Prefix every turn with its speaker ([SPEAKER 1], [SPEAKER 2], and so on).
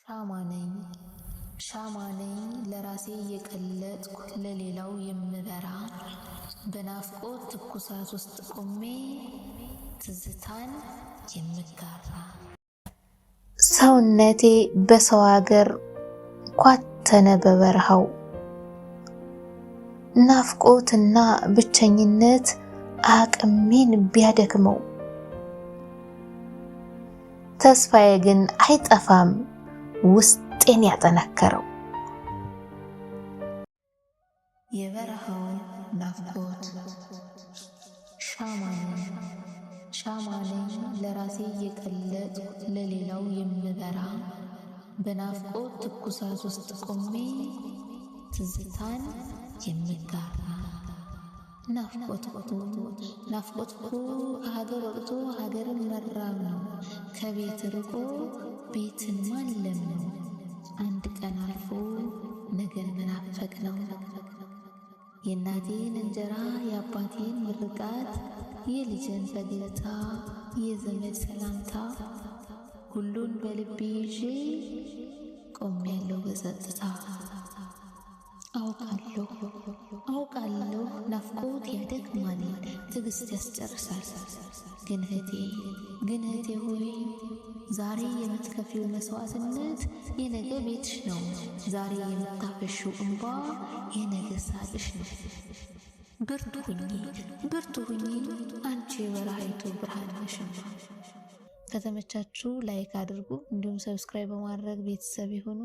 [SPEAKER 1] ሻማ ነኝ ለራሴ የቀለጥኩ ለሌላው የምበራ በናፍቆት ትኩሳት ውስጥ ቆሜ ትዝታን የምጋራ ሰውነቴ በሰው ሀገር ኳተነ በበረሃው ናፍቆትና ብቸኝነት አቅሜን ቢያደክመው ተስፋዬ ግን አይጠፋም ውስጤን ያጠነከረው የበረሃው ናፍቆት ሻማ ነኝ ለራሴ የቀለጥኩ ለሌላው የምበራ በናፍቆት ትኩሳት ውስጥ ቆሜ ትዝታን የምጋራ ናፍቆት እኮ ሀገር ወጥቶ ሀገርን መራብ ነው። ከቤት ርቆ ቤትን ማለም ነው። አንድ ቀን አልፎ ነገን መናፈቅ ነው። የእናቴን እንጀራ የአባቴን ምርቃት የልጅን ፈገግታ የዘመድ ሰላምታ ሁሉን በልቤ ይዤ ቆሜያለሁ በጸጥታ። አውቃለሁ ናፍቆት ያደክማል ትዕግስት ያስጨርሳል። ግን እህቴ ሆይ ዛሬ የምትከፊው መስዋዕትነት የነገ ቤትሽ ነው። ዛሬ የምታፈሺው እንባ የነገ ሳቅሽ ነው። ብርቱ ሁኚ አንቺ የበረሃይቱ ብርሃን ነሽ። ከተመቻችሁ ላይክ አድርጉ፣ እንዲሁም ሰብስክራይብ በማድረግ ቤተሰብ ይሁኑ።